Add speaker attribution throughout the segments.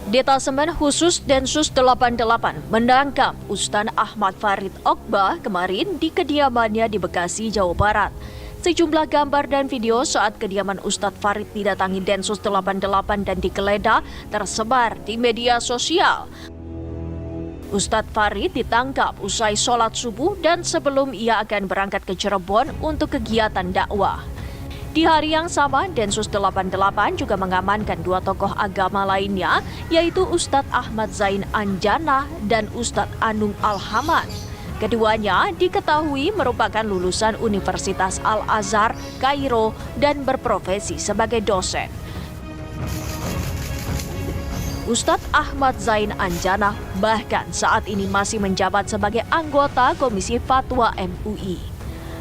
Speaker 1: Detasemen Khusus Densus 88 menangkap Ustaz Ahmad Farid Okbah kemarin di kediamannya di Bekasi, Jawa Barat. Sejumlah gambar dan video saat kediaman Ustaz Farid didatangi Densus 88 dan digeledah tersebar di media sosial. Ustaz Farid ditangkap usai sholat subuh dan sebelum ia akan berangkat ke Cirebon untuk kegiatan dakwah. Di hari yang sama, Densus 88 juga mengamankan dua tokoh agama lainnya, yaitu Ustadz Ahmad Zain Anjana dan Ustadz Anung Al-Hamad. Keduanya diketahui merupakan lulusan Universitas Al-Azhar, Kairo, dan berprofesi sebagai dosen. Ustadz Ahmad Zain Anjana bahkan saat ini masih menjabat sebagai anggota Komisi Fatwa MUI.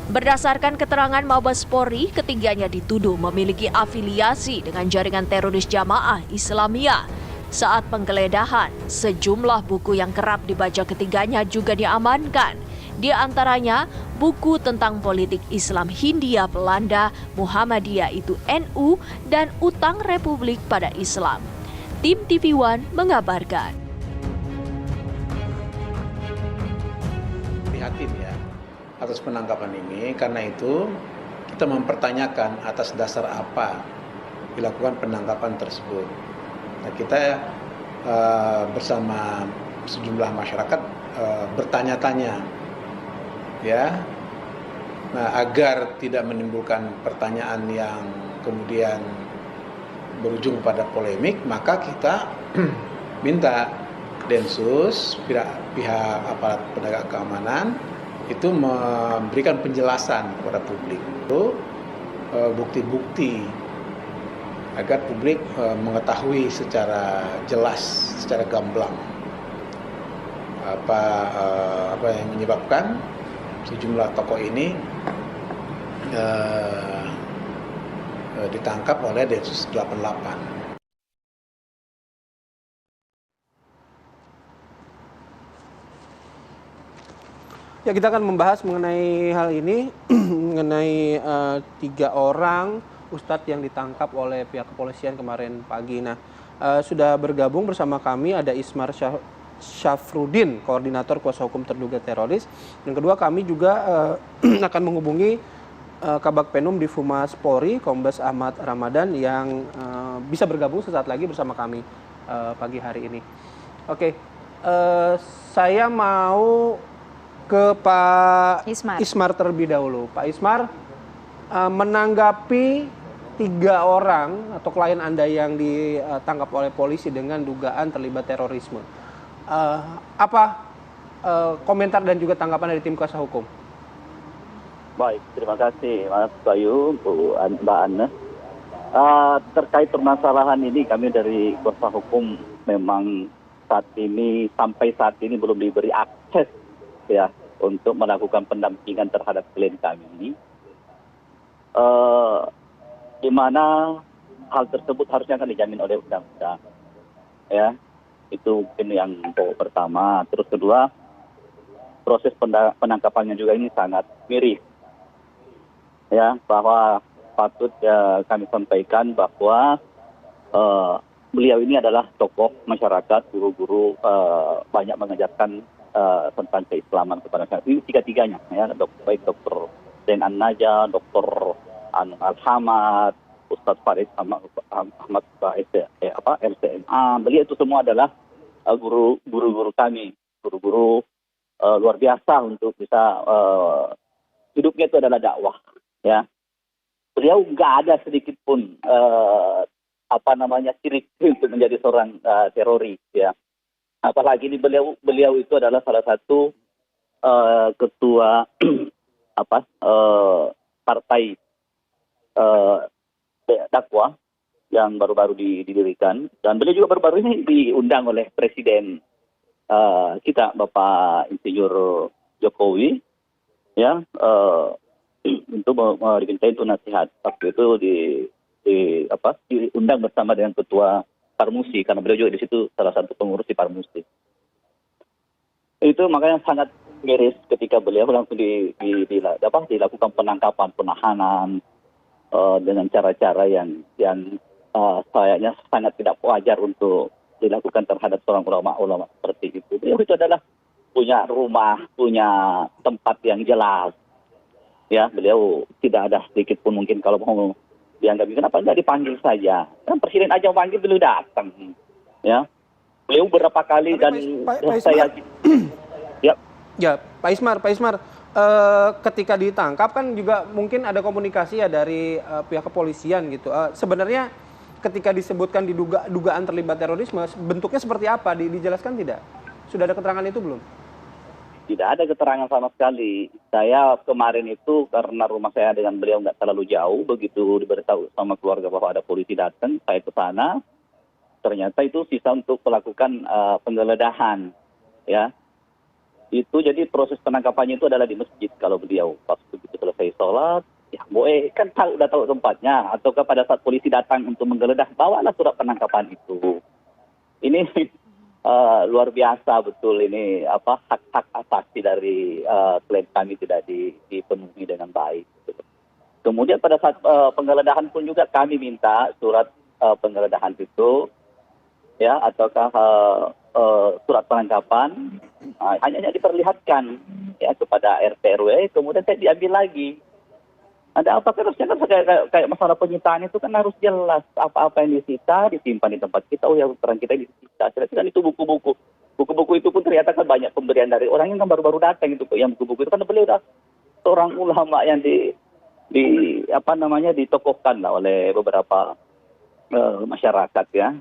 Speaker 1: Berdasarkan keterangan Mabes Polri, ketiganya dituduh memiliki afiliasi dengan jaringan teroris Jamaah Islamiyah. Saat penggeledahan, sejumlah buku yang kerap dibaca ketiganya juga diamankan. Di antaranya, buku tentang politik Islam Hindia Belanda, Muhammadiyah itu NU, dan Utang Republik pada Islam. Tim TV One mengabarkan.
Speaker 2: Prihatin ya atas penangkapan ini, karena itu kita mempertanyakan atas dasar apa dilakukan penangkapan tersebut. Nah, kita bersama sejumlah masyarakat bertanya-tanya ya, nah, agar tidak menimbulkan pertanyaan yang kemudian berujung pada polemik, maka kita minta Densus, pihak aparat penegak keamanan itu memberikan penjelasan kepada publik itu bukti-bukti agar publik mengetahui secara jelas, secara gamblang apa yang menyebabkan sejumlah tokoh ini ditangkap oleh Densus 88.
Speaker 3: Ya, kita akan membahas mengenai hal ini, mengenai 3 orang ustadz yang ditangkap oleh pihak kepolisian kemarin pagi. Nah, sudah bergabung bersama kami ada Ismar Syafruddin, koordinator kuasa hukum terduga teroris. Yang kedua, kami juga akan menghubungi Kabag Penum di Humas Polri, Kombes Ahmad Ramadan, yang bisa bergabung sesaat lagi bersama kami pagi hari ini. Oke, saya mau ke Pak Ismar terlebih dahulu. Pak Ismar, menanggapi 3 orang atau klien Anda yang ditangkap oleh polisi dengan dugaan terlibat terorisme. Apa komentar dan juga tanggapan dari tim kuasa hukum?
Speaker 4: Baik, terima kasih Mas Bayu, Mbak Anne. Terkait permasalahan ini, kami dari kuasa hukum memang sampai saat ini belum diberi akses ya untuk melakukan pendampingan terhadap klien kami ini, di mana hal tersebut harusnya akan dijamin oleh undang-undang, ya. Itu mungkin yang pertama. Terus kedua, proses penangkapannya juga ini sangat miris, ya, bahwa patut kami sampaikan bahwa beliau ini adalah tokoh masyarakat, guru-guru, banyak mengajarkan tentang keislaman kepada masyarakat. Ini tiga-tiganya, ya, baik Dr. Zain An-Najah, Dr. Anung Al-Hamad, Ustadz Farid Ahmad LCMA. Beliau itu semua adalah guru-guru kami, guru-guru luar biasa untuk bisa hidupnya itu adalah dakwah, ya. Beliau nggak ada sedikit pun sirik untuk menjadi seorang teroris, ya. Apalagi ini beliau itu adalah salah satu ketua partai dakwah yang baru-baru didirikan, dan beliau juga baru-baru ini diundang oleh Presiden kita, Bapak Insinyur Jokowi, ya, untuk diminta itu nasihat. Waktu itu diundang bersama dengan Ketua Parmusi, karena beliau juga di situ salah satu pengurus di Parmusi. Itu makanya sangat miris ketika beliau langsung dilakukan penangkapan, penahanan dengan cara-cara yang sayangnya sangat tidak wajar untuk dilakukan terhadap seorang ulama seperti itu. Beliau itu adalah punya rumah, punya tempat yang jelas. Ya, beliau tidak ada sedikit pun mungkin kalau mau dianggap kenapa nggak dipanggil saja. Kan presiden aja memanggil, beliau datang. Ya, beliau berapa kali.
Speaker 3: Tapi
Speaker 4: dan
Speaker 3: Pak
Speaker 4: saya ya.
Speaker 3: Ya, Pak Ismar, ketika ditangkap kan juga mungkin ada komunikasi ya dari pihak kepolisian gitu. Sebenarnya ketika disebutkan dugaan terlibat terorisme, bentuknya seperti apa? Dijelaskan tidak? Sudah ada keterangan itu belum?
Speaker 4: Tidak ada keterangan sama sekali. Saya kemarin itu karena rumah saya dengan beliau nggak terlalu jauh, begitu diberitahu sama keluarga bahwa ada polisi datang, saya ke sana. Ternyata itu sisa untuk melakukan penggeledahan, ya. Itu jadi proses penangkapannya itu adalah di masjid kalau beliau pas begitu selesai sholat, ya boleh kan udah tahu tempatnya, ataukah pada saat polisi datang untuk menggeledah, bawalah surat penangkapan itu. Ini luar biasa betul ini hak-hak asasi dari klien kami tidak dipenuhi dengan baik. Kemudian pada saat penggeledahan pun juga kami minta surat penggeledahan itu, ya, ataukah surat penangkapan, hanya diperlihatkan ya kepada RT RW, kemudian saya diambil lagi. Ada apa harusnya kan kayak masalah penyitaan itu kan harus jelas apa-apa yang disita disimpan di tempat kita. Oh ya, peran kita disita. Kan itu buku-buku. Buku-buku itu pun ternyata kan banyak pemberian dari orang yang kan baru-baru datang itu. Yang buku-buku itu kan beliau udah seorang ulama yang ditokohkan lah oleh beberapa masyarakat ya.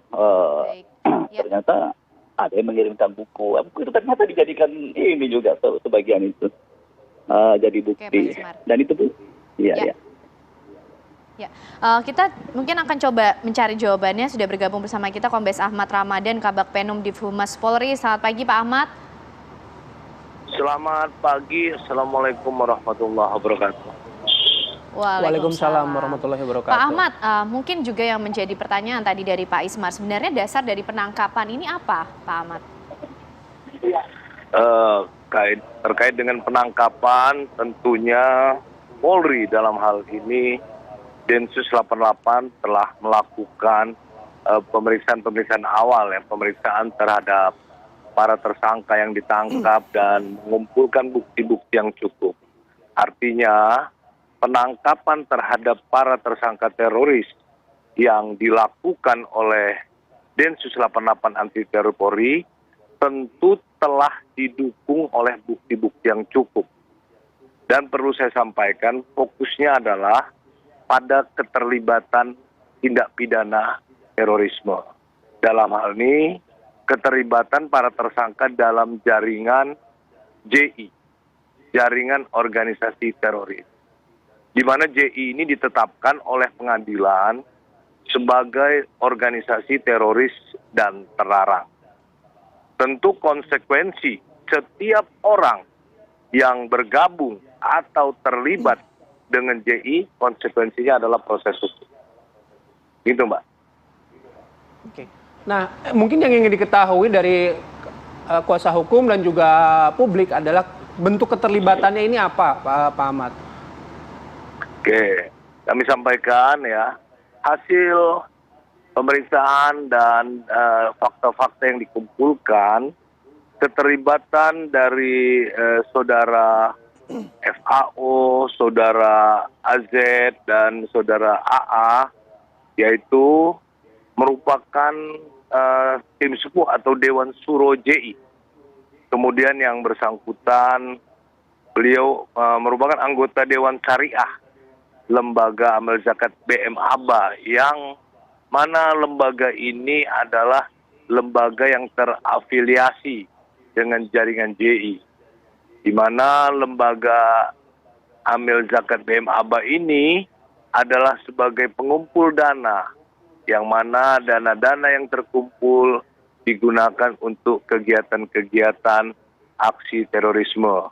Speaker 4: Ternyata ada yang mengirimkan buku. Buku itu ternyata dijadikan ini juga sebagian itu jadi bukti. Dan itu Bu. Iya.
Speaker 5: Ya, kita mungkin akan coba mencari jawabannya. Sudah bergabung bersama kita Kombes Ahmad Ramadan, Kabak Penum Divhumas Polri. Selamat pagi Pak Ahmad.
Speaker 6: Selamat pagi, Assalamualaikum warahmatullahi wabarakatuh.
Speaker 3: Waalaikumsalam warahmatullahi wabarakatuh.
Speaker 5: Pak Ahmad, mungkin juga yang menjadi pertanyaan tadi dari Pak Ismar, sebenarnya dasar dari penangkapan ini apa, Pak Ahmad?
Speaker 6: Terkait dengan penangkapan, tentunya Polri dalam hal ini Densus 88 telah melakukan pemeriksaan awal ya, pemeriksaan terhadap para tersangka yang ditangkap dan mengumpulkan bukti-bukti yang cukup. Artinya penangkapan terhadap para tersangka teroris yang dilakukan oleh Densus 88 anti teror Polri tentu telah didukung oleh bukti-bukti yang cukup. Dan perlu saya sampaikan, fokusnya adalah pada keterlibatan tindak pidana terorisme. Dalam hal ini, keterlibatan para tersangka dalam jaringan JI, jaringan organisasi teroris. Di mana JI ini ditetapkan oleh pengadilan sebagai organisasi teroris dan terlarang. Tentu konsekuensi setiap orang yang bergabung atau terlibat dengan JI, konsekuensinya adalah proses hukum. Gitu, Mbak.
Speaker 3: Oke. Nah, mungkin yang ingin diketahui dari kuasa hukum dan juga publik adalah bentuk keterlibatannya ini apa, Pak Ahmad?
Speaker 6: Oke, kami sampaikan ya, hasil pemeriksaan dan fakta-fakta yang dikumpulkan, keterlibatan dari saudara FAO, saudara AZ, dan saudara AA, yaitu merupakan tim sepuh atau Dewan Suro JI. Kemudian yang bersangkutan, beliau merupakan anggota Dewan Syariah, Lembaga Amal Zakat BM Aba, yang mana lembaga ini adalah lembaga yang terafiliasi dengan jaringan JI. Di mana lembaga Amil Zakat BM Aba ini adalah sebagai pengumpul dana, yang mana dana-dana yang terkumpul digunakan untuk kegiatan-kegiatan aksi terorisme.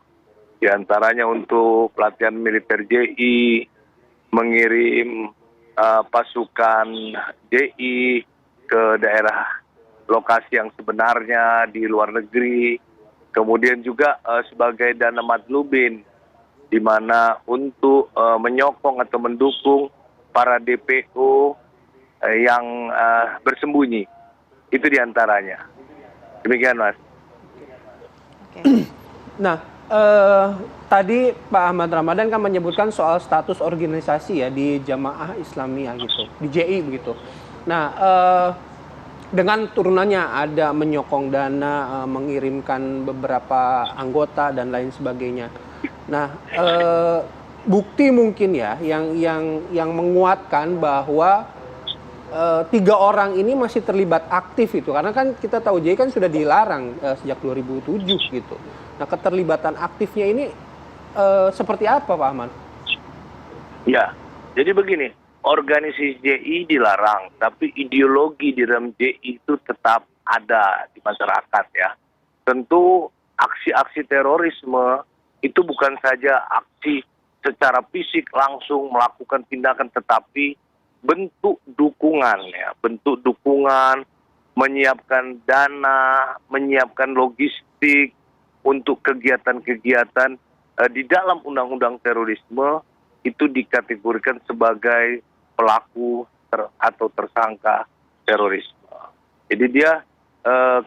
Speaker 6: Di antaranya untuk pelatihan militer JI, mengirim pasukan JI ke daerah lokasi yang sebenarnya di luar negeri, kemudian juga sebagai dana madlubin, di mana untuk menyokong atau mendukung para DPO yang bersembunyi, Itu diantaranya. Demikian, Mas.
Speaker 5: Oke.
Speaker 3: Nah, tadi Pak Ahmad Ramadan kan menyebutkan soal status organisasi ya di Jamaah Islamiyah gitu, di JI begitu. Nah, dengan turunannya ada menyokong dana, mengirimkan beberapa anggota dan lain sebagainya. Nah, bukti mungkin ya yang menguatkan bahwa 3 orang ini masih terlibat aktif itu, karena kan kita tahu JI kan sudah dilarang sejak 2007 gitu. Nah, keterlibatan aktifnya ini seperti apa, Pak Ahmad?
Speaker 6: Ya, jadi begini, organisasi JI dilarang, tapi ideologi di dalam JI itu tetap ada di masyarakat ya. Tentu aksi-aksi terorisme itu bukan saja aksi secara fisik langsung melakukan tindakan, tetapi bentuk dukungan ya, bentuk dukungan, menyiapkan dana, menyiapkan logistik untuk kegiatan-kegiatan di dalam undang-undang terorisme itu dikategorikan sebagai pelaku atau tersangka terorisme. Jadi dia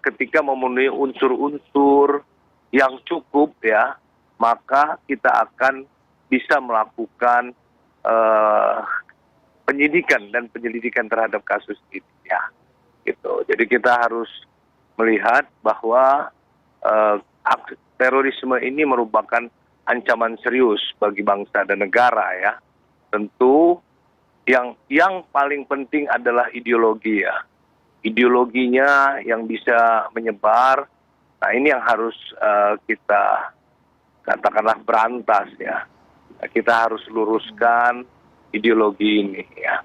Speaker 6: ketika memenuhi unsur-unsur yang cukup ya, maka kita akan bisa melakukan penyidikan dan penyelidikan terhadap kasus ini ya. Gitu. Jadi kita harus melihat bahwa terorisme ini merupakan ancaman serius bagi bangsa dan negara ya. Tentu yang paling penting adalah ideologi ya. Ideologinya yang bisa menyebar. Nah, ini yang harus kita katakanlah berantas ya. Kita harus luruskan ideologi ini ya.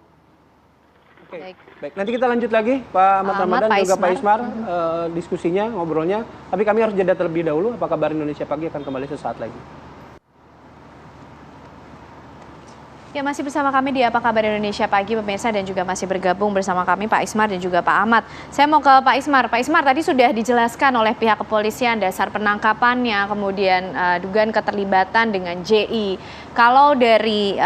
Speaker 3: Oke. Baik, nanti kita lanjut lagi Pak Ahmad Ramadan
Speaker 5: Pak
Speaker 3: juga Pak
Speaker 5: Ismar.
Speaker 3: Ismar diskusinya, ngobrolnya. Tapi kami harus jeda terlebih dahulu. Apa kabar Indonesia Pagi akan kembali sesaat lagi.
Speaker 5: Ya, masih bersama kami di Apa Kabar Indonesia Pagi, pemirsa, dan juga masih bergabung bersama kami Pak Ismar dan juga Pak Ahmad. Saya mau ke Pak Ismar. Pak Ismar, tadi sudah dijelaskan oleh pihak kepolisian dasar penangkapannya, kemudian dugaan keterlibatan dengan JI. Kalau dari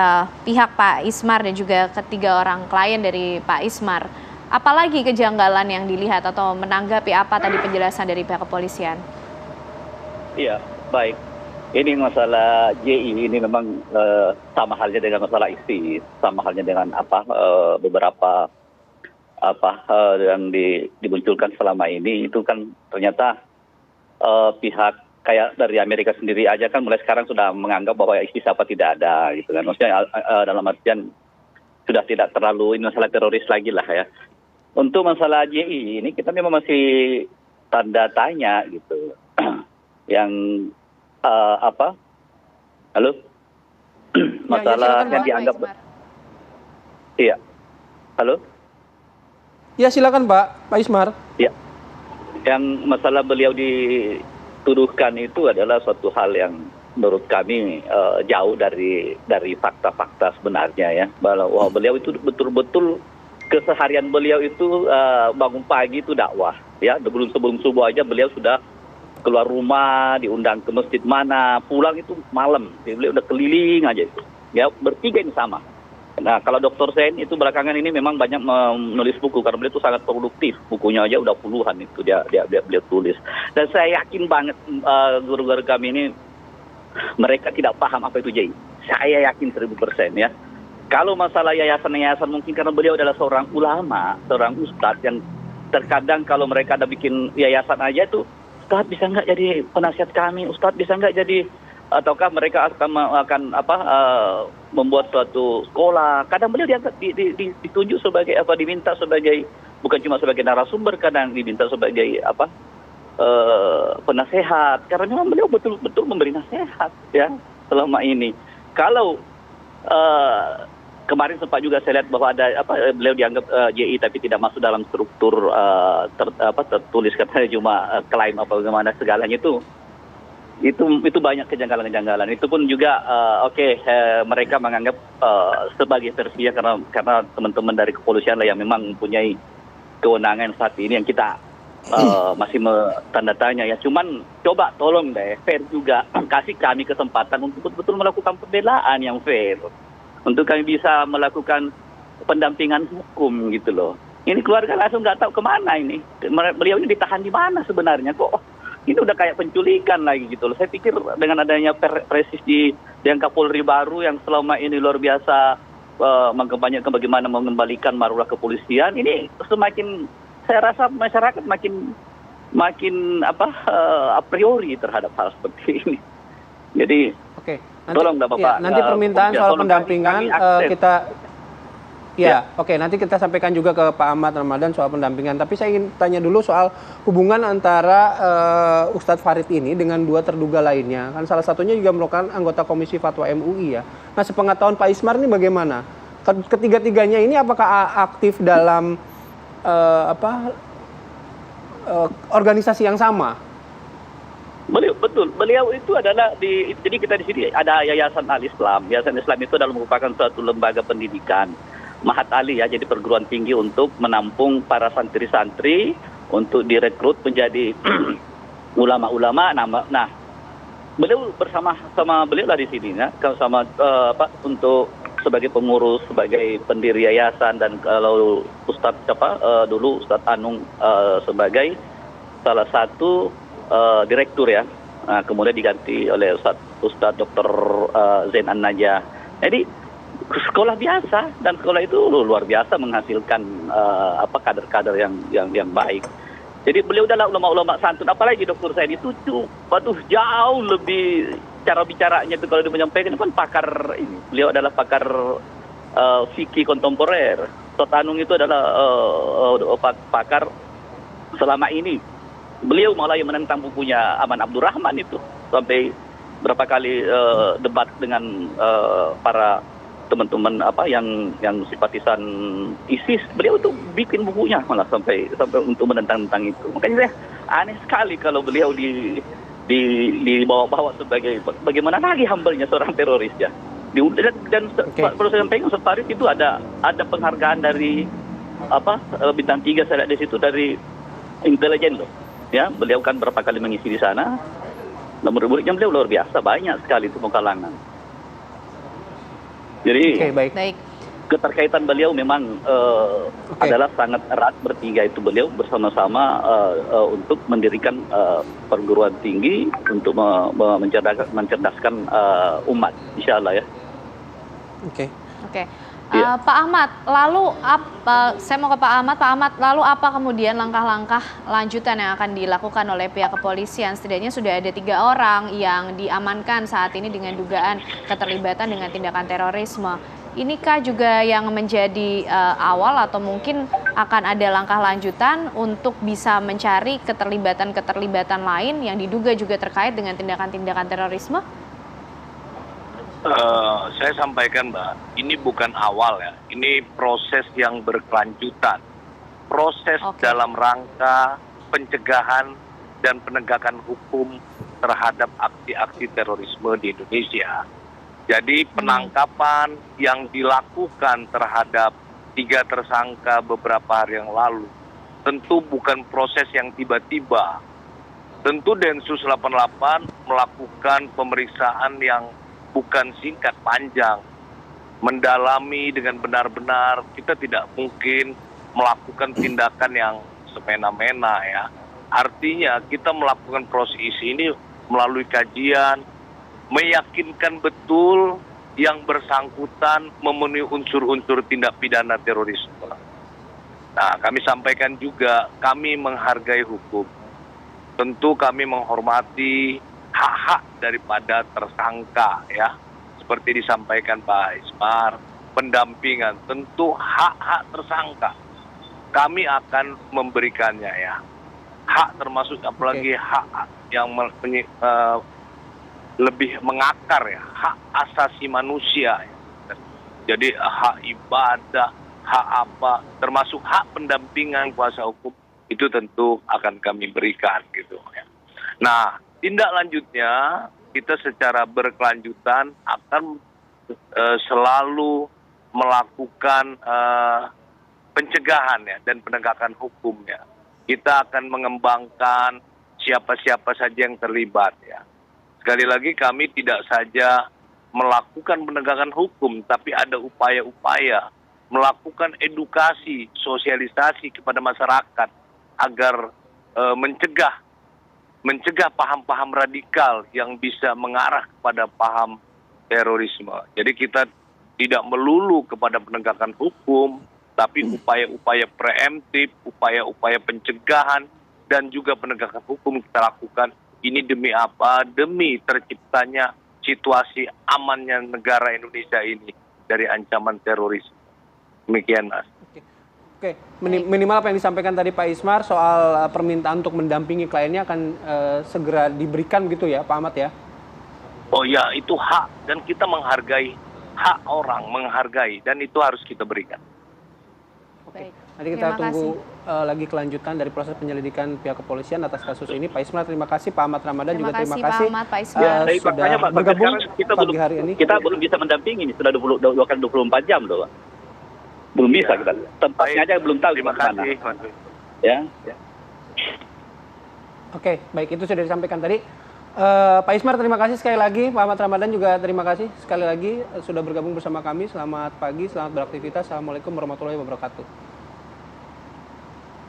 Speaker 5: pihak Pak Ismar dan juga ketiga orang klien dari Pak Ismar, apalagi kejanggalan yang dilihat atau menanggapi apa tadi penjelasan dari pihak kepolisian?
Speaker 4: Iya, baik. Ini masalah JI ini memang sama halnya dengan masalah ISIS, sama halnya dengan beberapa yang dimunculkan selama ini itu kan ternyata pihak kayak dari Amerika sendiri aja kan mulai sekarang sudah menganggap bahwa ISIS tidak ada gitu kan. Maksudnya dalam artian sudah tidak terlalu ini masalah teroris lagi lah ya. Untuk masalah JI ini kita memang masih tanda tanya gitu. Yang halo, masalah yang dianggap, iya, halo,
Speaker 3: ya silakan Pak Ismar.
Speaker 4: ya, yang masalah beliau dituduhkan itu adalah suatu hal yang menurut kami jauh dari fakta-fakta sebenarnya ya, bahwa beliau itu betul-betul keseharian beliau itu bangun pagi itu dakwah ya, sebelum subuh aja beliau sudah keluar rumah, diundang ke masjid mana, pulang itu malam. Beliau udah keliling aja itu. Ya, bertiga ini sama. Nah, kalau Dr. Zain itu belakangan ini memang banyak menulis buku karena beliau itu sangat produktif. Bukunya aja udah puluhan itu beliau tulis. Dan saya yakin banget guru-guru kami ini mereka tidak paham apa itu JI. Saya yakin 1000% ya. Kalau masalah yayasan-yayasan mungkin karena beliau adalah seorang ulama, seorang ustadz yang terkadang kalau mereka ada bikin yayasan aja tuh, Ustadz bisa nggak jadi penasihat kami? Ustadz bisa nggak jadi, ataukah mereka akan membuat suatu sekolah? Kadang beliau ditunjuk sebagai diminta sebagai bukan cuma sebagai narasumber, kadang diminta sebagai penasehat. Karena memang beliau betul-betul memberi nasihat ya selama ini. Kalau kemarin sempat juga saya lihat bahwa ada beliau dianggap JI tapi tidak masuk dalam struktur tertulis katanya cuma klaim apa bagaimana segalanya itu banyak kejanggalan-kejanggalan. Itu pun juga mereka menganggap sebagai versinya karena teman-teman dari kepolisian lah yang memang mempunyai kewenangan saat ini yang kita masih tanda tanya ya. Cuman coba tolong deh fair juga kasih kami kesempatan untuk betul-betul melakukan pembelaan yang fair. Untuk kami bisa melakukan pendampingan hukum gitu loh. Ini keluarga langsung nggak tahu kemana ini. Beliau ini ditahan di mana sebenarnya kok? Ini udah kayak penculikan lagi gitu loh. Saya pikir dengan adanya presis di yang Kapolri baru yang selama ini luar biasa mengkampanyekan bagaimana mengembalikan marwah kepolisian, ini semakin saya rasa masyarakat makin a priori terhadap hal seperti ini. Jadi
Speaker 3: Oke, nanti,
Speaker 4: tolong Bapak.
Speaker 3: ya, nanti permintaan soal
Speaker 4: tolong
Speaker 3: pendampingan
Speaker 4: kami akses.
Speaker 3: kita oke, nanti kita sampaikan juga ke Pak Ahmad Ramadan soal pendampingan. Tapi saya ingin tanya dulu soal hubungan antara Ustadz Farid ini dengan 2 terduga lainnya. Kan salah satunya juga merupakan anggota Komisi Fatwa MUI ya. Nah, sepengetahuan Pak Ismar ini bagaimana? Ketiga-tiganya ini apakah aktif dalam organisasi yang sama?
Speaker 4: Beliau itu adalah jadi kita di sini ada Yayasan Al-Islam. Yayasan Islam itu adalah merupakan suatu lembaga pendidikan Mahat Ali ya, jadi perguruan tinggi untuk menampung para santri-santri untuk direkrut menjadi ulama-ulama. Nah, beliau bersama beliau lah di sini ya, sama untuk sebagai pengurus, sebagai pendiri yayasan, dan kalau dulu Ustadz Anung sebagai salah satu direktur ya. Nah, kemudian diganti oleh Ustadz Dr. Zain An-Najah. Jadi sekolah biasa, dan sekolah itu luar biasa menghasilkan kader-kader yang baik. Jadi beliau adalah ulama-ulama santun, apalagi Dr. Zain itu jauh lebih cara bicaranya itu kalau dia menyampaikan itu kan pakar ini. Beliau adalah pakar fikih kontemporer. Ustadz Anung itu adalah pakar selama ini. Beliau mulai menentang bukunya Aman Abdurrahman itu sampai berapa kali debat dengan para teman-teman yang simpatisan ISIS. Beliau itu bikin bukunya malah sampai untuk menentang itu. Makanya saya aneh sekali kalau beliau dibawa-bawa sebagai bagaimana lagi humble-nya seorang teroris ya. Dan perlu saya sampaikan, Ustadz Farid itu ada penghargaan dari bintang 3 saya lihat di situ dari intelijen loh. Ya, beliau kan berapa kali mengisi di sana. Murid-muridnya beliau luar biasa, banyak sekali itu kalangan. Jadi
Speaker 5: baik.
Speaker 4: keterkaitan beliau memang adalah sangat erat, bertiga itu beliau bersama-sama untuk mendirikan perguruan tinggi untuk mencerdaskan umat, insya Allah ya.
Speaker 5: Oke. Pak Ahmad, lalu saya mau ke Pak Ahmad, lalu apa kemudian langkah-langkah lanjutan yang akan dilakukan oleh pihak kepolisian? Setidaknya sudah ada 3 orang yang diamankan saat ini dengan dugaan keterlibatan dengan tindakan terorisme. Inikah juga yang menjadi awal atau mungkin akan ada langkah lanjutan untuk bisa mencari keterlibatan lain yang diduga juga terkait dengan tindakan-tindakan terorisme?
Speaker 6: Saya sampaikan Mbak, ini bukan awal ya, ini proses yang berkelanjutan. Proses dalam rangka pencegahan dan penegakan hukum terhadap aksi-aksi terorisme di Indonesia. Jadi penangkapan yang dilakukan terhadap 3 tersangka beberapa hari yang lalu tentu bukan proses yang tiba-tiba. Tentu Densus 88 melakukan pemeriksaan yang bukan singkat, panjang, mendalami dengan benar-benar. Kita tidak mungkin melakukan tindakan yang semena-mena ya. Artinya kita melakukan proses ini melalui kajian, meyakinkan betul yang bersangkutan memenuhi unsur-unsur tindak pidana terorisme. Nah, kami sampaikan juga, kami menghargai hukum. Tentu kami menghormati hak-hak daripada tersangka ya, seperti disampaikan Pak Ismar, pendampingan tentu hak-hak tersangka kami akan memberikannya ya, hak termasuk apalagi hak yang lebih mengakar ya, hak asasi manusia ya. Jadi hak ibadah, hak apa, termasuk hak pendampingan kuasa hukum itu tentu akan kami berikan gitu ya. Nah, tindak lanjutnya kita secara berkelanjutan akan selalu melakukan pencegahan ya dan penegakan hukum ya. Kita akan mengembangkan siapa-siapa saja yang terlibat ya. Sekali lagi kami tidak saja melakukan penegakan hukum, tapi ada upaya-upaya melakukan edukasi, sosialisasi kepada masyarakat agar mencegah paham-paham radikal yang bisa mengarah kepada paham terorisme. Jadi kita tidak melulu kepada penegakan hukum, tapi upaya-upaya preemptif, upaya-upaya pencegahan, dan juga penegakan hukum kita lakukan. Ini demi apa? Demi terciptanya situasi amannya negara Indonesia ini dari ancaman terorisme. Demikian, Mas.
Speaker 3: Oke, minimal apa yang disampaikan tadi Pak Ismar soal permintaan untuk mendampingi kliennya akan segera diberikan gitu ya, Pak Ahmad ya?
Speaker 6: Oh ya, itu hak dan kita menghargai hak orang, menghargai, dan itu harus kita berikan.
Speaker 5: Baik.
Speaker 3: Nanti kita
Speaker 5: Terima
Speaker 3: tunggu
Speaker 5: kasih.
Speaker 3: lagi kelanjutan dari proses penyelidikan pihak kepolisian atas kasus ini. Pak Ismar terima kasih, Pak Ahmad Ramadan juga terima
Speaker 5: Pak
Speaker 3: kasih.
Speaker 5: Ahmad, Pak Ismar.
Speaker 4: Tapi
Speaker 3: Sudah
Speaker 4: faktanya, Pak,
Speaker 3: bergabung
Speaker 4: sekarang
Speaker 3: pagi hari ini.
Speaker 4: kita belum bisa mendampingi ini sudah 24 jam loh, Pak. Belum bisa kita. Tempatnya aja belum tahu di
Speaker 6: Terima
Speaker 4: mana.
Speaker 6: kasih, Mas.
Speaker 4: Ya.
Speaker 3: Oke, baik, itu sudah disampaikan tadi. Pak Ismar terima kasih sekali lagi, Pak Ahmad Ramadan juga terima kasih sekali lagi sudah bergabung bersama kami. Selamat pagi, selamat beraktivitas. Assalamualaikum warahmatullahi wabarakatuh.